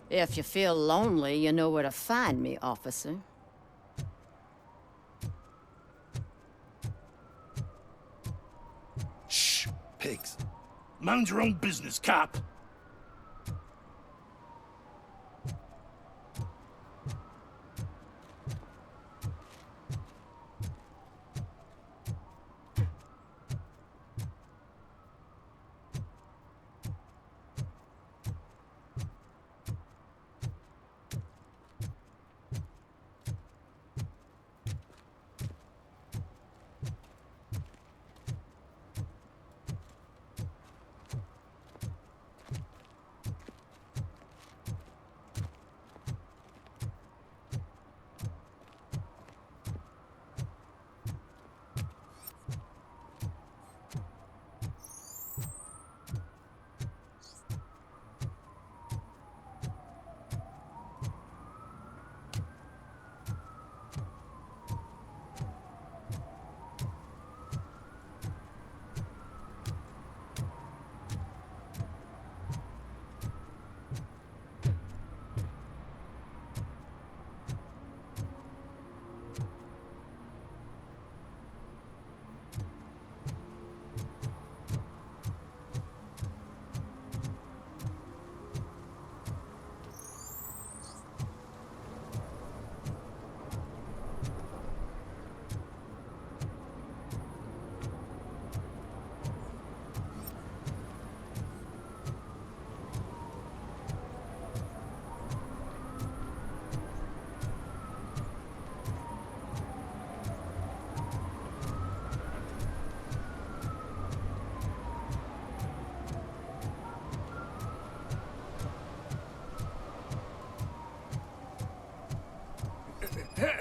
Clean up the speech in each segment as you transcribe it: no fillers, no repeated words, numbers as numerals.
If you feel lonely, you know where to find me, officer. Shh, pigs. Mind your own business, cop.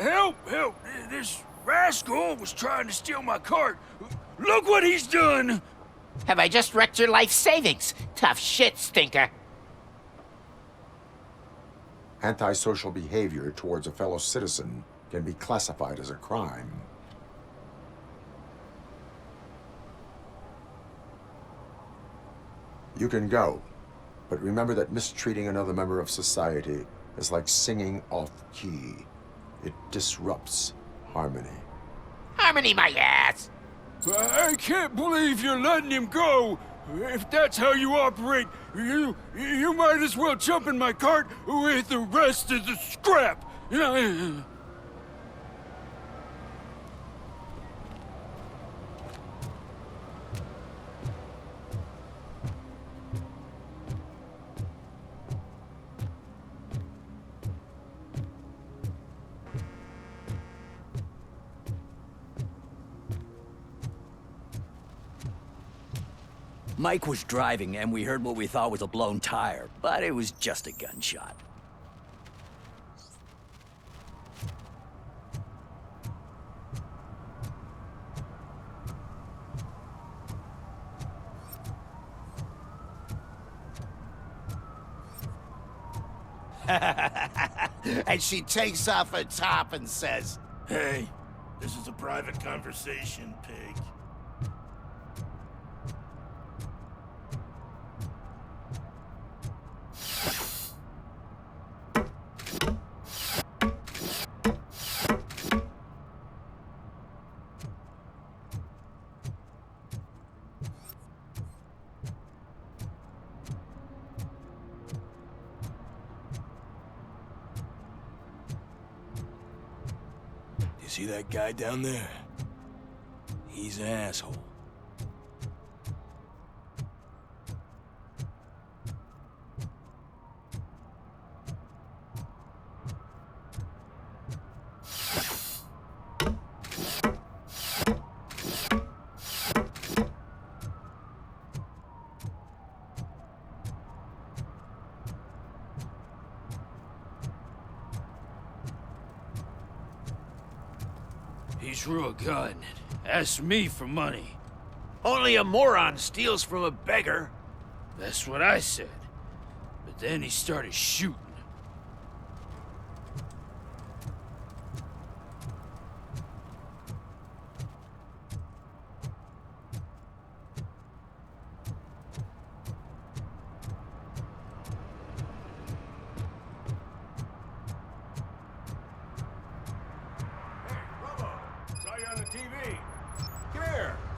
Help! Help! This rascal was trying to steal my cart. Look what he's done! Have I just wrecked your life savings? Tough shit, stinker. Antisocial behavior towards a fellow citizen can be classified as a crime. You can go, but remember that mistreating another member of society is like singing off key. It disrupts harmony. Harmony my ass! I can't believe you're letting him go! If that's how you operate, you might as well jump in my cart with the rest of the scrap! Mike was driving, and we heard what we thought was a blown tire, but it was just a gunshot. And she takes off her top and says, Hey, this is a private conversation, pig. See that guy down there? He's an asshole. He drew a gun and asked me for money. only a moron steals from a beggar. That's what I said. But then he started shooting.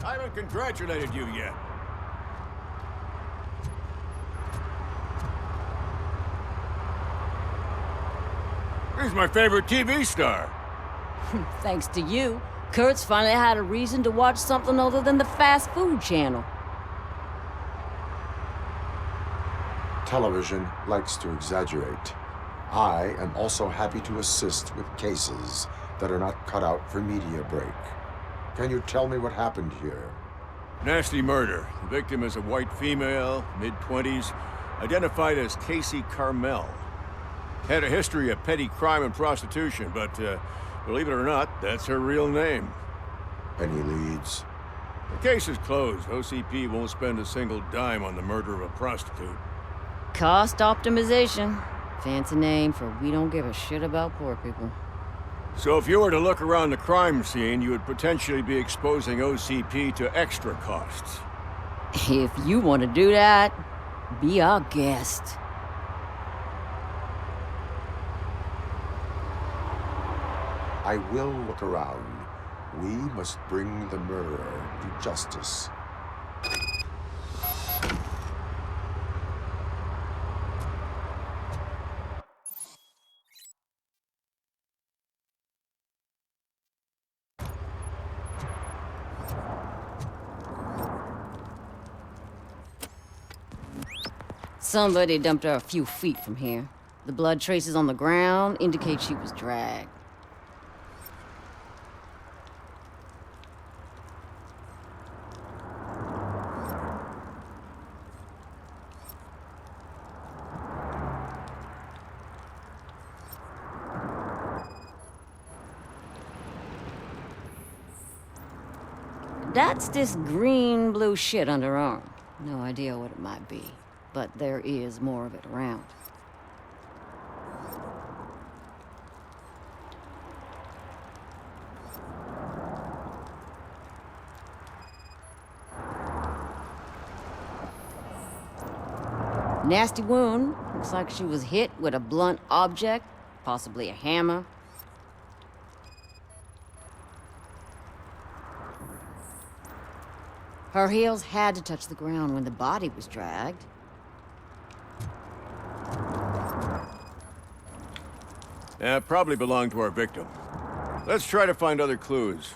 I haven't congratulated you yet. He's my favorite TV star. Thanks to you, Kurt's finally had a reason to watch something other than the fast food channel. Television likes to exaggerate. I am also happy to assist with cases that are not cut out for media break. Can you tell me what happened here? Nasty murder. The victim is a white female, mid-20s, identified as Casey Carmel. Had a history of petty crime and prostitution, but believe it or not, that's her real name. Any leads? The case is closed. OCP won't spend a single dime on the murder of a prostitute. Cost optimization. Fancy name for we don't give a shit about poor people. So if you were to look around the crime scene, you would potentially be exposing OCP to extra costs. If you want to do that, be our guest. I will look around. We must bring the murderer to justice. Somebody dumped her a few feet from here. The blood traces on the ground indicate she was dragged. That's this green-blue shit under her arm. No idea what it might be, but there is more of it around. Nasty wound. Looks like she was hit with a blunt object, possibly a hammer. Her heels had to touch the ground when the body was dragged. Yeah, probably belonged to our victim. Let's try to find other clues.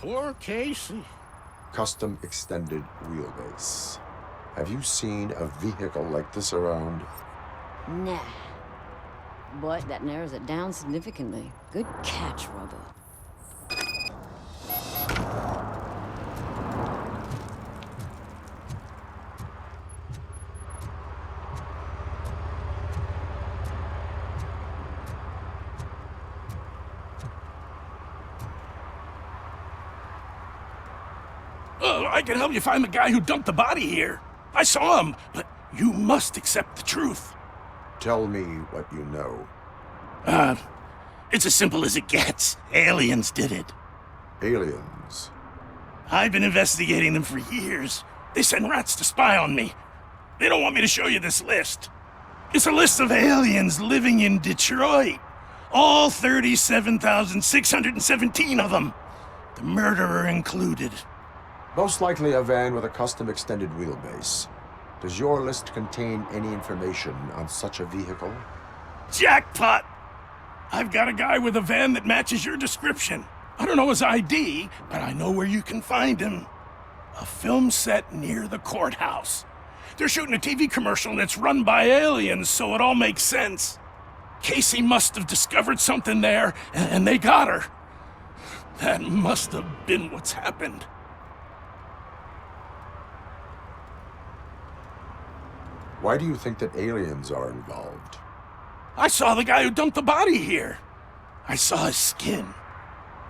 Poor Casey. Custom extended wheelbase. Have you seen a vehicle like this around? Nah. But that narrows it down significantly. Good catch, Robo. Oh, I can help you find the guy who dumped the body here. I saw him, but you must accept the truth. Tell me what you know. It's as simple as it gets. Aliens did it. Aliens. I've been investigating them for years. They send rats to spy on me. They don't want me to show you this list. It's a list of aliens living in Detroit. All 37,617 of them. The murderer included. Most likely a van with a custom extended wheelbase. Does your list contain any information on such a vehicle? Jackpot! I've got a guy with a van that matches your description. I don't know his ID, but I know where you can find him. A film set near the courthouse. They're shooting a TV commercial and it's run by aliens, so it all makes sense. Casey must have discovered something there, and they got her. That must have been what's happened. Why do you think that aliens are involved? I saw the guy who dumped the body here. I saw his skin.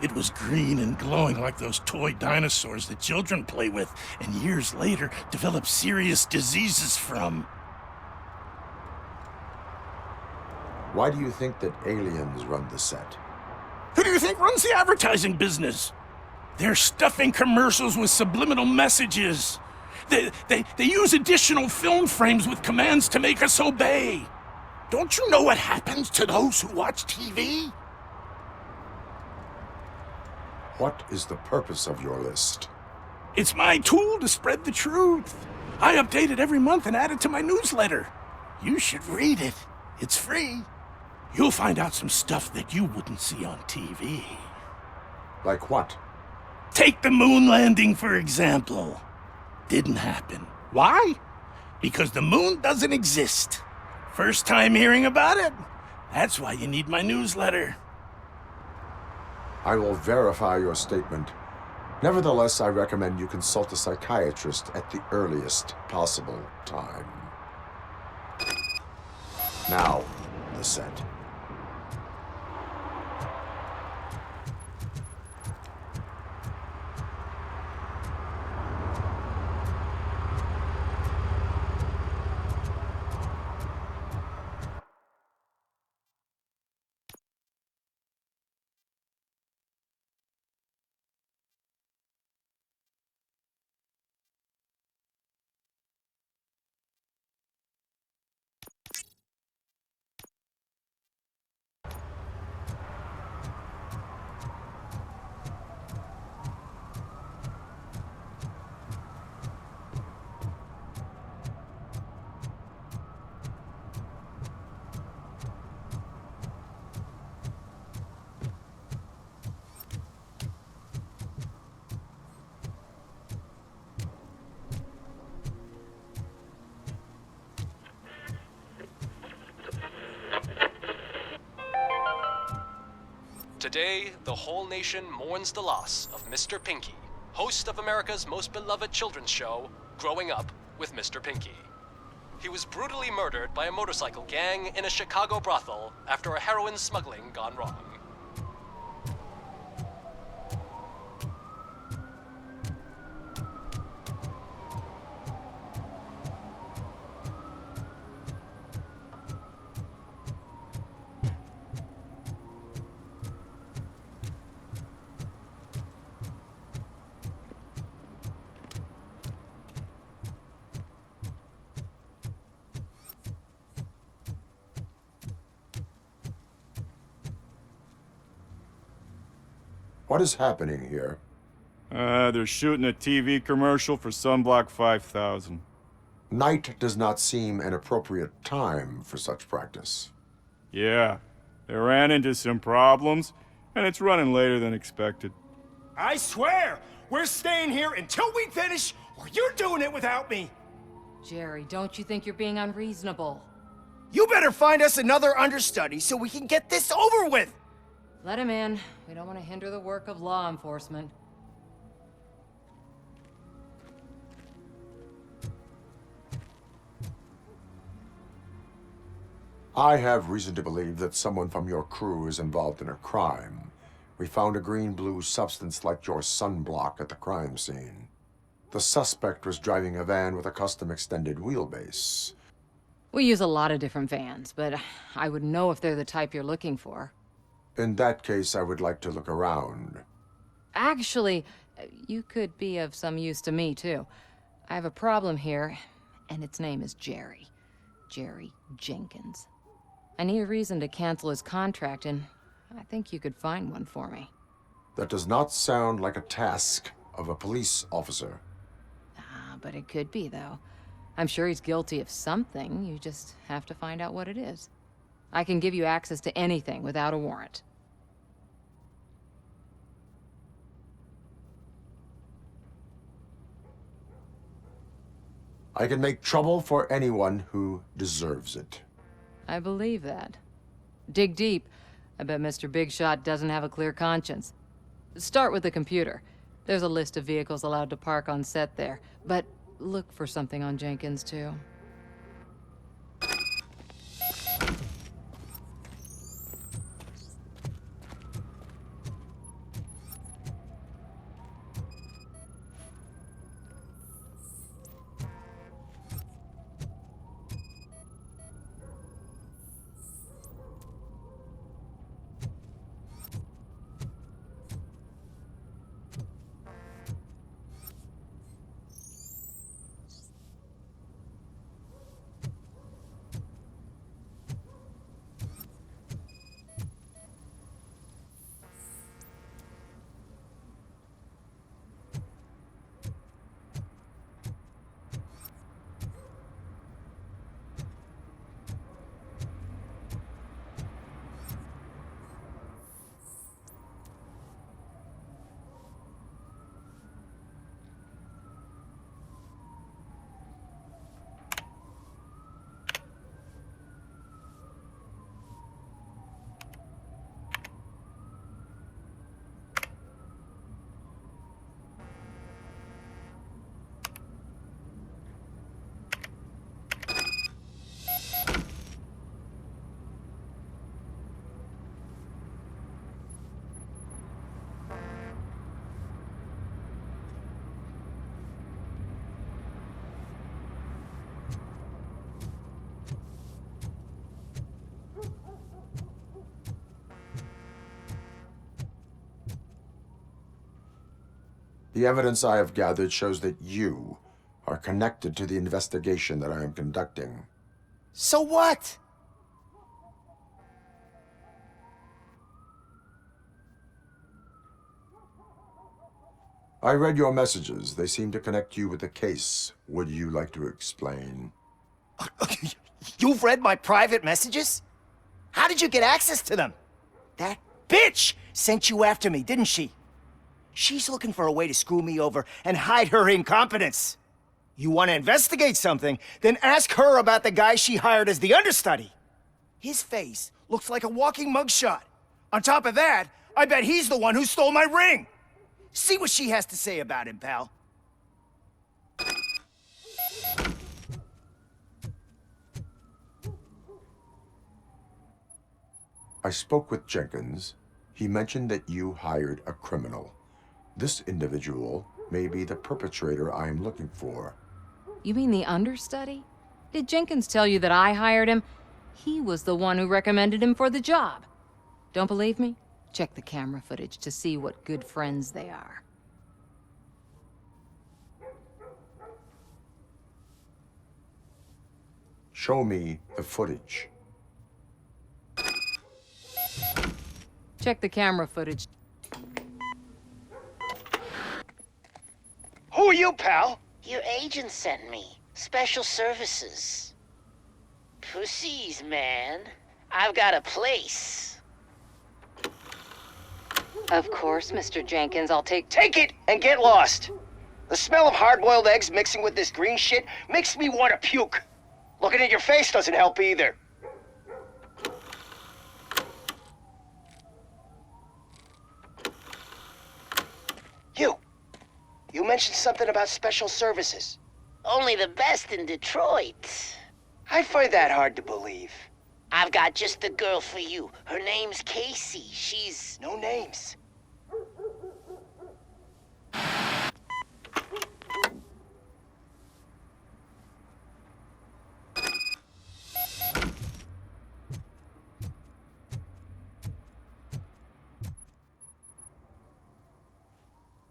It was green and glowing like those toy dinosaurs that children play with and years later develop serious diseases from. Why do you think that aliens run the set? Who do you think runs the advertising business? They're stuffing commercials with subliminal messages. They use additional film frames with commands to make us obey. Don't you know what happens to those who watch TV? What is the purpose of your list? It's my tool to spread the truth. I update it every month and add it to my newsletter. You should read it. It's free. You'll find out some stuff that you wouldn't see on TV. Like what? Take the moon landing, for example. Didn't happen. Why? Because the moon doesn't exist. First time hearing about it? That's why you need my newsletter. I will verify your statement. Nevertheless, I recommend you consult a psychiatrist at the earliest possible time. Now, the set. Today, the whole nation mourns the loss of Mr. Pinky, host of America's most beloved children's show, Growing Up with Mr. Pinky. He was brutally murdered by a motorcycle gang in a Chicago brothel after a heroin smuggling gone wrong. What is happening here? They're shooting a TV commercial for Sunblock 5000. Night does not seem an appropriate time for such practice. Yeah, they ran into some problems, and it's running later than expected. I swear, we're staying here until we finish, or you're doing it without me. Jerry, don't you think you're being unreasonable? You better find us another understudy so we can get this over with. Let him in. We don't want to hinder the work of law enforcement. I have reason to believe that someone from your crew is involved in a crime. We found a green-blue substance like your sunblock at the crime scene. The suspect was driving a van with a custom extended wheelbase. We use a lot of different vans, but I would know if they're the type you're looking for. In that case, I would like to look around. Actually, you could be of some use to me, too. I have a problem here, and its name is Jerry. Jerry Jenkins. I need a reason to cancel his contract, and I think you could find one for me. That does not sound like a task of a police officer. But it could be, though. I'm sure he's guilty of something. You just have to find out what it is. I can give you access to anything without a warrant. I can make trouble for anyone who deserves it. I believe that. Dig deep. I bet Mr. Big Shot doesn't have a clear conscience. Start with the computer. There's a list of vehicles allowed to park on set there, but look for something on Jenkins, too. The evidence I have gathered shows that you are connected to the investigation that I am conducting. So what? I read your messages. They seem to connect you with the case. Would you like to explain? You've read my private messages? How did you get access to them? That bitch sent you after me, didn't she? She's looking for a way to screw me over and hide her incompetence. You want to investigate something, then ask her about the guy she hired as the understudy. His face looks like a walking mugshot. On top of that, I bet he's the one who stole my ring. See what she has to say about him, pal. I spoke with Jenkins. He mentioned that you hired a criminal. This individual may be the perpetrator I am looking for. You mean the understudy? Did Jenkins tell you that I hired him? He was the one who recommended him for the job. Don't believe me? Check the camera footage to see what good friends they are. Show me the footage. Check the camera footage. Who are you, pal? Your agent sent me. Special services. Pussies, man. I've got a place. Of course, Mr. Jenkins, I'll take Take it and get lost. The smell of hard-boiled eggs mixing with this green shit makes me want to puke. Looking at your face doesn't help either. You mentioned something about special services. Only the best in Detroit. I find that hard to believe. I've got just the girl for you. Her name's Casey. She's... No names.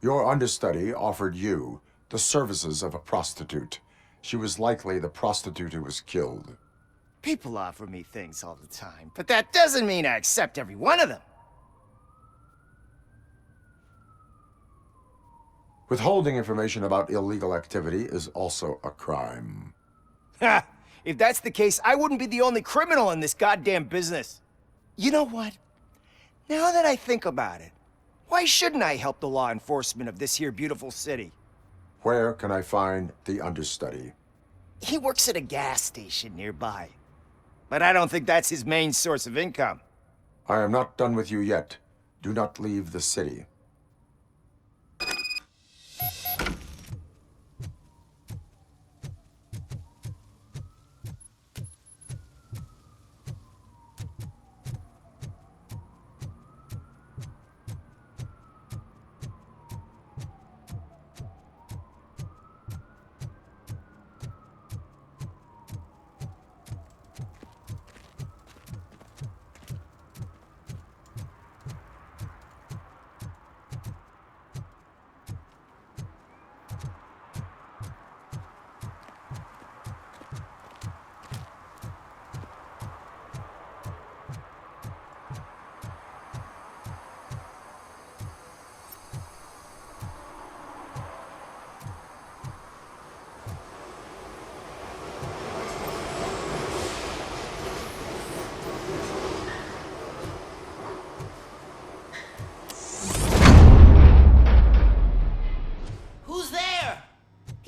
Your understudy offered you the services of a prostitute. She was likely the prostitute who was killed. People offer me things all the time, but that doesn't mean I accept every one of them. Withholding information about illegal activity is also a crime. Ha! If that's the case, I wouldn't be the only criminal in this goddamn business. You know what? Now that I think about it, why shouldn't I help the law enforcement of this here beautiful city? Where can I find the understudy? He works at a gas station nearby. But I don't think that's his main source of income. I am not done with you yet. Do not leave the city.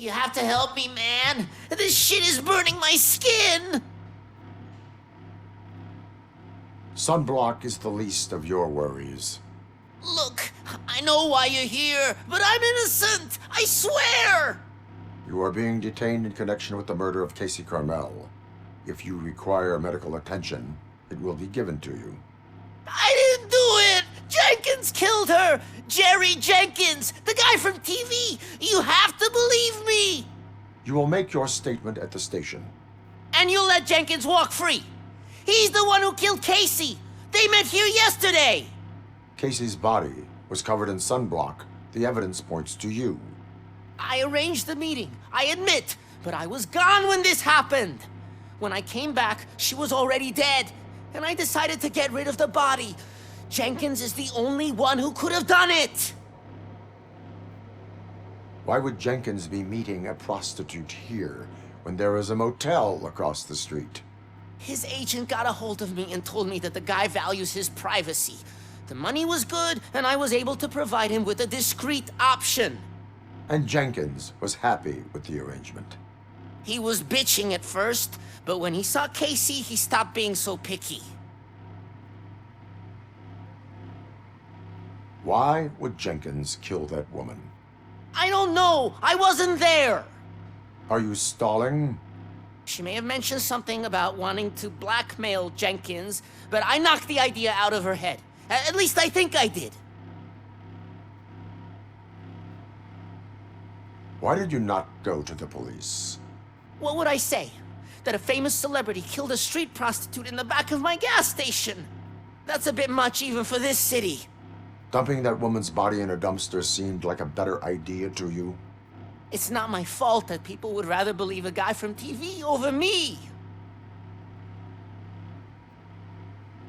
You have to help me, man. This shit is burning my skin. Sunblock is the least of your worries. Look, I know why you're here, but I'm innocent. I swear. You are being detained in connection with the murder of Casey Carmel. If you require medical attention, it will be given to you. I didn't do it! Jenkins killed her! Jerry Jenkins, the guy from TV! You have to believe me! You will make your statement at the station. And you'll let Jenkins walk free! He's the one who killed Casey! They met here yesterday! Casey's body was covered in sunblock The evidence points to you. I arranged the meeting, I admit, but I was gone when this happened. When I came back, she was already dead, and I decided to get rid of the body. Jenkins is the only one who could have done it! Why would Jenkins be meeting a prostitute here when there is a motel across the street? His agent got a hold of me and told me that the guy values his privacy. The money was good, and I was able to provide him with a discreet option. And Jenkins was happy with the arrangement. He was bitching at first, but when he saw Casey, he stopped being so picky. Why would Jenkins kill that woman? I don't know! I wasn't there! Are you stalling? She may have mentioned something about wanting to blackmail Jenkins, but I knocked the idea out of her head. At least I think I did. Why did you not go to the police? What would I say? That a famous celebrity killed a street prostitute in the back of my gas station? That's a bit much even for this city. Dumping that woman's body in a dumpster seemed like a better idea to you? It's not my fault that people would rather believe a guy from TV over me.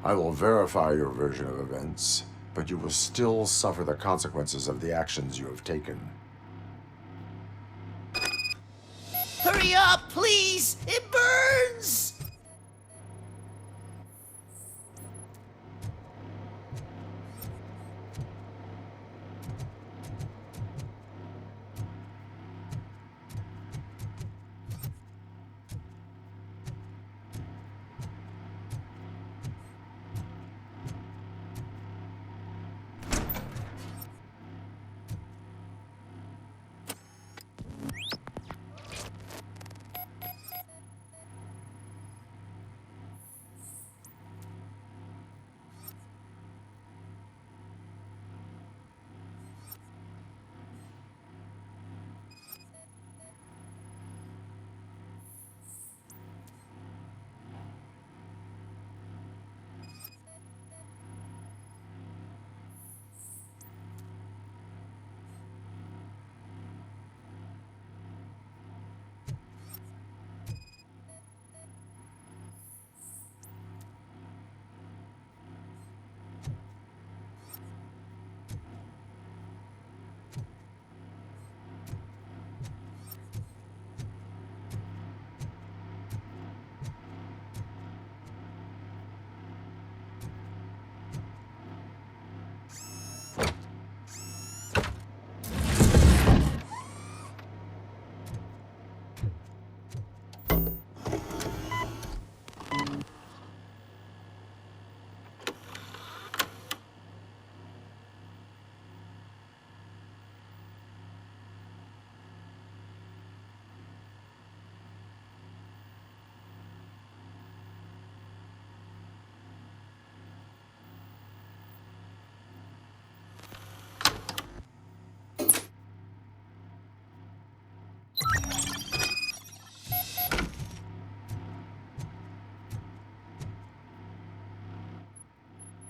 I will verify your version of events, but you will still suffer the consequences of the actions you have taken. Hurry up, please! It burns!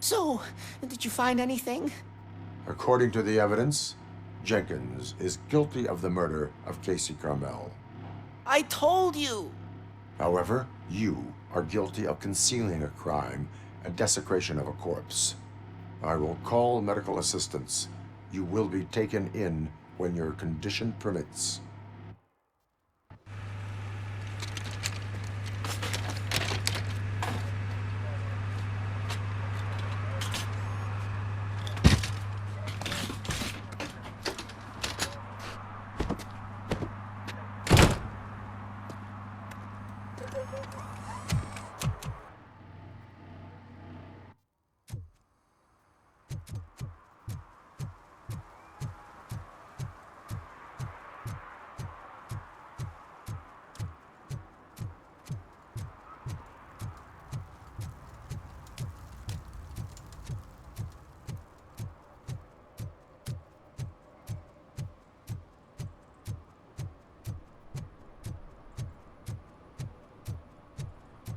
So, did you find anything? According to the evidence, Jenkins is guilty of the murder of Casey Carmel. I told you! However, you are guilty of concealing a crime and desecration of a corpse. I will call medical assistance. You will be taken in when your condition permits.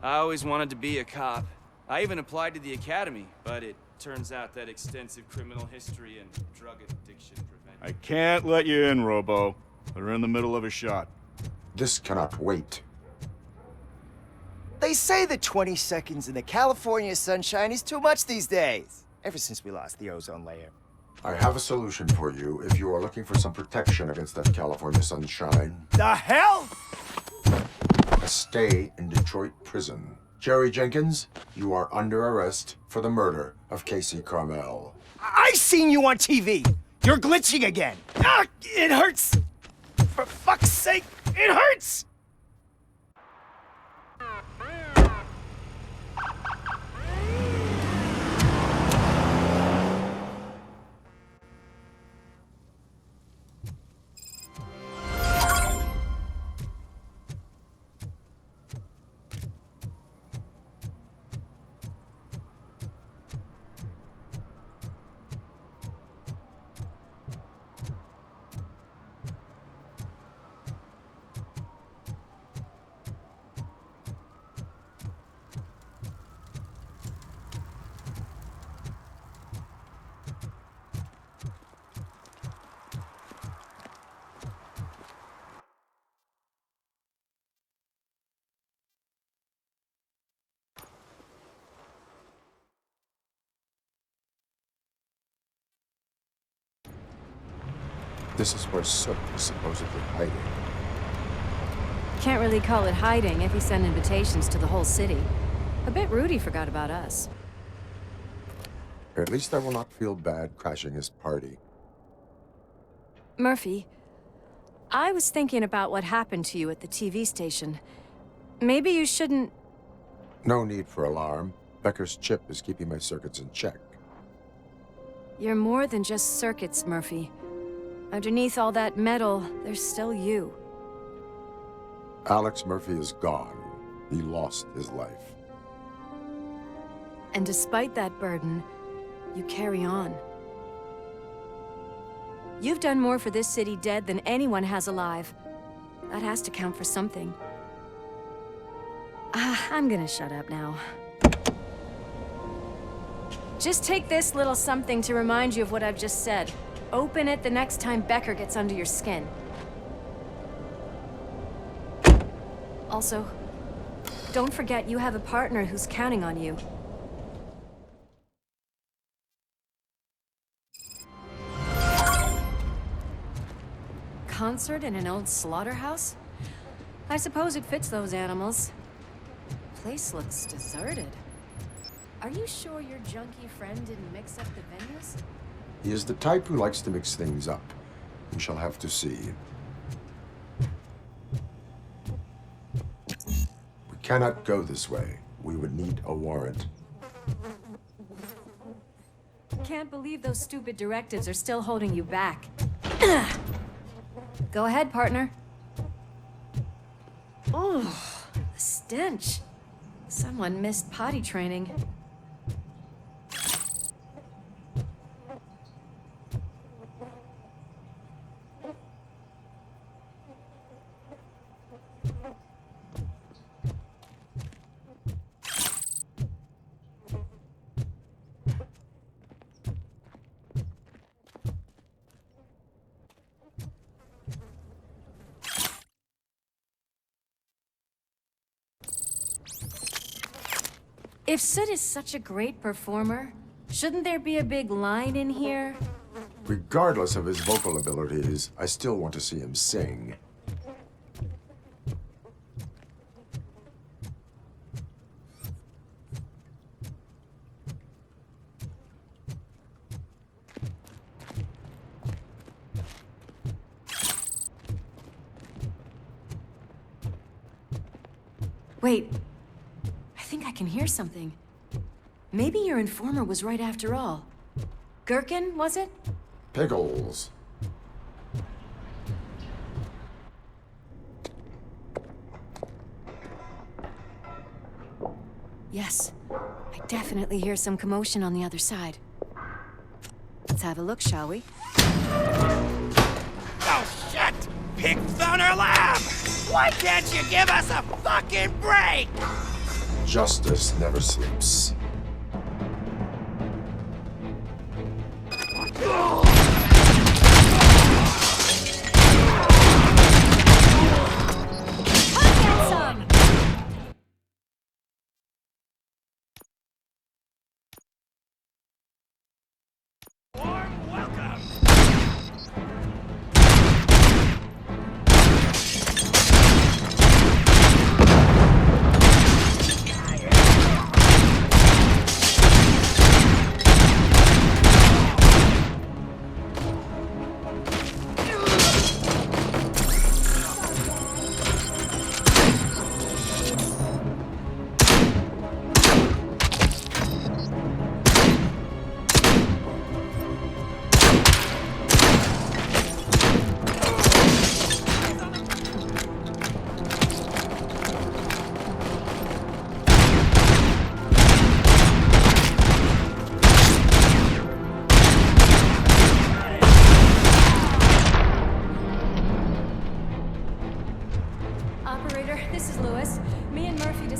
I always wanted to be a cop. I even applied to the academy, but it turns out that extensive criminal history and drug addiction prevent. I can't let you in, Robo. They're in the middle of a shot. This cannot wait. They say the 20 seconds in the California sunshine is too much these days. Ever since we lost the ozone layer. I have a solution for you if you are looking for some protection against that California sunshine. The hell? A stay in Detroit prison. Jerry Jenkins, you are under arrest for the murder of Casey Carmel. I seen you on TV. You're glitching again. Ah, it hurts. For fuck's sake, it hurts. This is where Soot is supposedly hiding. Can't really call it hiding if he sent invitations to the whole city. A bit rude he forgot about us. At least I will not feel bad crashing his party. Murphy, I was thinking about what happened to you at the TV station. Maybe you shouldn't... No need for alarm. Becker's chip is keeping my circuits in check. You're more than just circuits, Murphy. Underneath all that metal, there's still you. Alex Murphy is gone. He lost his life. And despite that burden, you carry on. You've done more for this city dead than anyone has alive. That has to count for something. I'm gonna shut up now. Just take this little something to remind you of what I've just said. Open it the next time Becker gets under your skin. Also, don't forget you have a partner who's counting on you. Concert in an old slaughterhouse? I suppose it fits those animals. Place looks deserted. Are you sure your junkie friend didn't mix up the venues? He is the type who likes to mix things up. We shall have to see. We cannot go this way. We would need a warrant. Can't believe those stupid directives are still holding you back. Go ahead, partner. Oh, the stench. Someone missed potty training. If Sid is such a great performer, shouldn't there be a big line in here? Regardless of his vocal abilities, I still want to see him sing. Wait. I think I can hear something. Maybe your informer was right after all. Gherkin, was it? Pickles. Yes. I definitely hear some commotion on the other side. Let's have a look, shall we? Oh, shit! Pig Thunder Lab! Why can't you give us a fucking break? Justice never sleeps.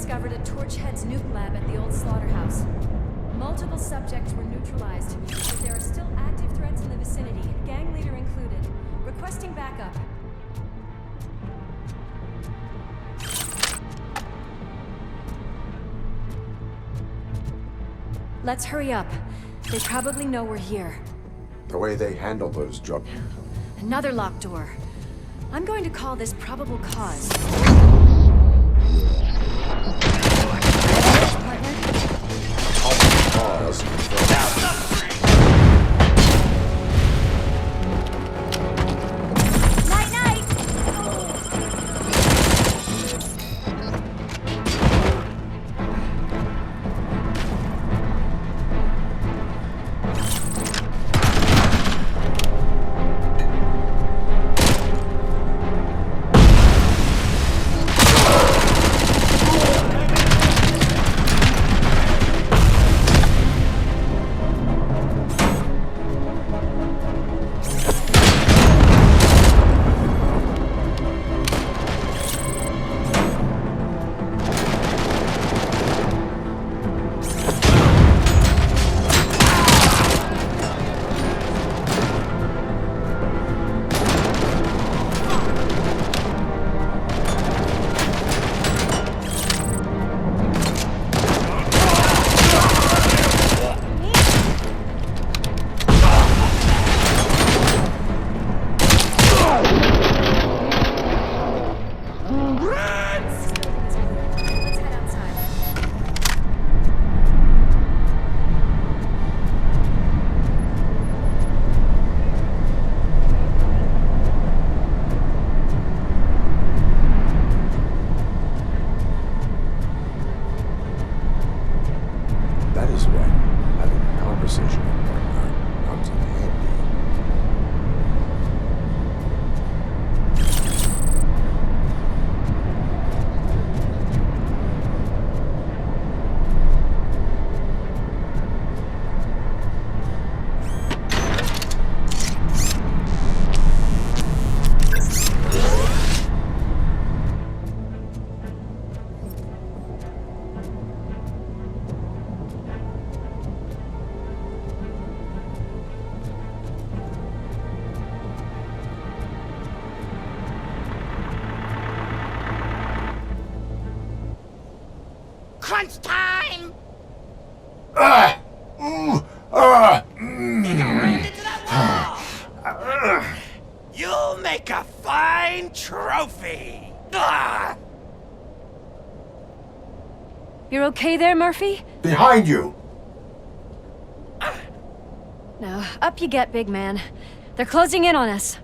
discovered a Torchhead's nuke lab at the old slaughterhouse. Multiple subjects were neutralized, but there are still active threats in the vicinity, gang leader included. Requesting backup. Let's hurry up. They probably know we're here. The way they handle those drug... Another locked door. I'm going to call this probable cause. Cause. Crunch time! You'll make a fine trophy! You're okay there, Murphy? Behind you! Now, up you get, big man. They're closing in on us.